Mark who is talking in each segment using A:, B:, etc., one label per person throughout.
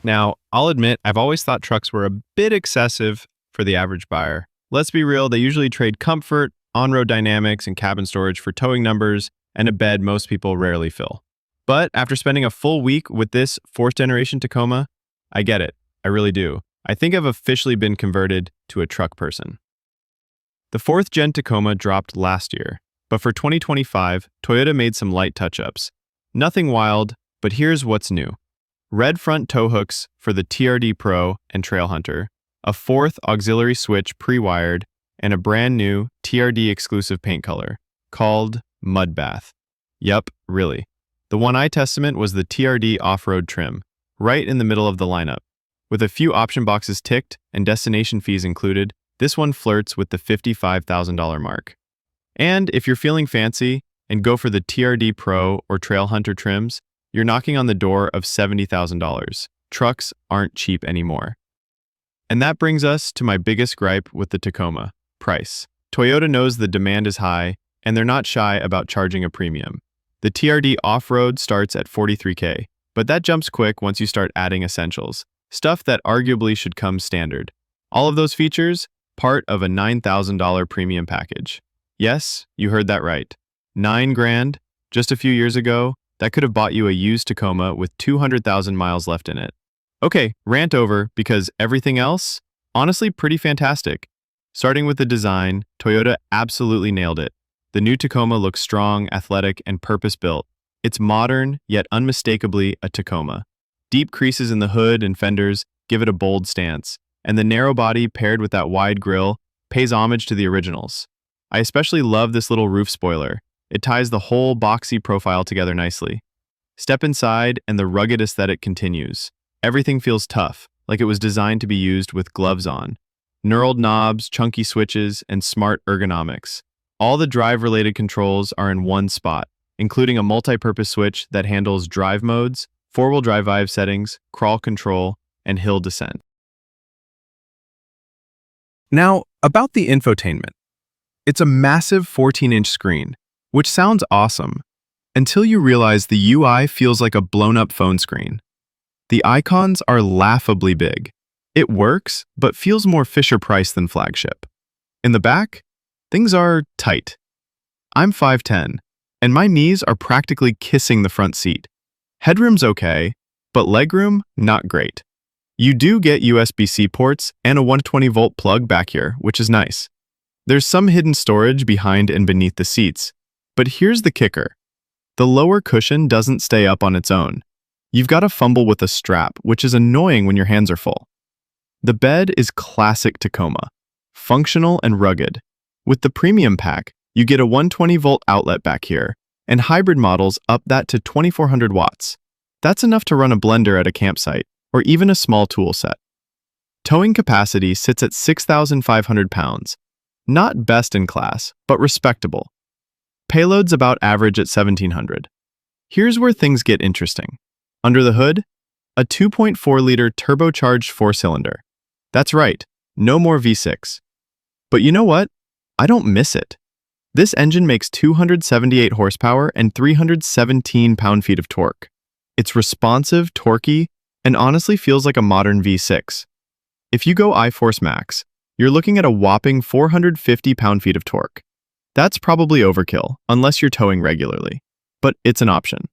A: Now, I'll admit, I've always thought trucks were a bit excessive for the average buyer. Let's be real, they usually trade comfort, on-road dynamics, and cabin storage for towing numbers and a bed most people rarely fill. But after spending a full week with this fourth-generation Tacoma, I get it. I really do. I think I've officially been converted to a truck person. The fourth-gen Tacoma dropped last year, but for 2025, Toyota made some light touch-ups. Nothing wild, but here's what's new. Red front tow hooks for the TRD Pro and Trailhunter, a fourth auxiliary switch pre-wired, and a brand new TRD exclusive paint color called Mud Bath. Yup, really. The one I tested was the TRD off-road trim, right in the middle of the lineup. With a few option boxes ticked and destination fees included, this one flirts with the $55,000 mark. And if you're feeling fancy and go for the TRD Pro or Trailhunter trims, you're knocking on the door of $70,000. Trucks aren't cheap anymore. And that brings us to my biggest gripe with the Tacoma: price. Toyota knows the demand is high, and they're not shy about charging a premium. The TRD off-road starts at $43K, but that jumps quick once you start adding essentials, stuff that arguably should come standard. All of those features, part of a $9,000 premium package. Yes, you heard that right. $9,000. Just a few years ago, that could have bought you a used Tacoma with 200,000 miles left in it. Okay, rant over, because everything else, honestly pretty fantastic. Starting with the design, Toyota absolutely nailed it. The new Tacoma looks strong, athletic, and purpose-built. It's modern, yet unmistakably a Tacoma. Deep creases in the hood and fenders give it a bold stance, and the narrow body paired with that wide grille pays homage to the originals. I especially love this little roof spoiler. It ties the whole boxy profile together nicely. Step inside and the rugged aesthetic continues. Everything feels tough, like it was designed to be used with gloves on. Knurled knobs, chunky switches, and smart ergonomics. All the drive-related controls are in one spot, including a multi-purpose switch that handles drive modes, four-wheel drive vibe settings, crawl control, and hill descent. Now, about the infotainment. It's a massive 14-inch screen, which sounds awesome, until you realize the UI feels like a blown-up phone screen. The icons are laughably big. It works, but feels more Fisher-Price than flagship. In the back, things are tight. I'm 5'10", and my knees are practically kissing the front seat. Headroom's okay, but legroom, not great. You do get USB-C ports and a 120-volt plug back here, which is nice. There's some hidden storage behind and beneath the seats, but here's the kicker. The lower cushion doesn't stay up on its own. You've got to fumble with a strap, which is annoying when your hands are full. The bed is classic Tacoma, functional and rugged. With the premium pack, you get a 120-volt outlet back here, and hybrid models up that to 2400 watts. That's enough to run a blender at a campsite, or even a small tool set. Towing capacity sits at 6,500 pounds. Not best in class, but respectable. Payload's about average at 1,700. Here's where things get interesting. Under the hood, a 2.4-liter turbocharged four-cylinder. That's right, no more V6. But you know what? I don't miss it. This engine makes 278 horsepower and 317 pound-feet of torque. It's responsive, torquey, and honestly feels like a modern V6. If you go iForce Max, you're looking at a whopping 450 pound-feet of torque. That's probably overkill, unless you're towing regularly, but it's an option.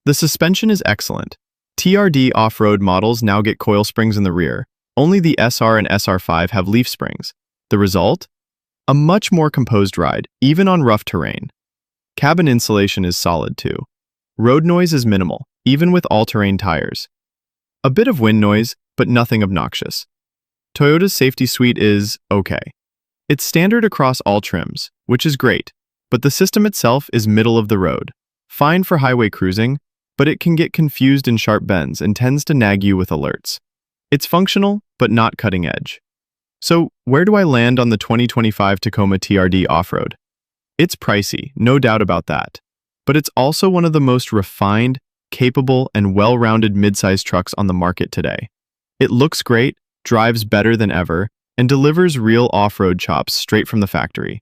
A: The suspension is excellent. TRD off-road models now get coil springs in the rear. Only the SR and SR5 have leaf springs. The result? A much more composed ride, even on rough terrain. Cabin insulation is solid too. Road noise is minimal, even with all-terrain tires. A bit of wind noise, but nothing obnoxious. Toyota's safety suite is okay. It's standard across all trims, which is great, but the system itself is middle of the road. Fine for highway cruising, but it can get confused in sharp bends and tends to nag you with alerts. It's functional, but not cutting edge. So, where do I land on the 2025 Tacoma TRD off-road? It's pricey, no doubt about that, but it's also one of the most refined, capable, and well-rounded midsize trucks on the market today. It looks great, drives better than ever, and delivers real off-road chops straight from the factory.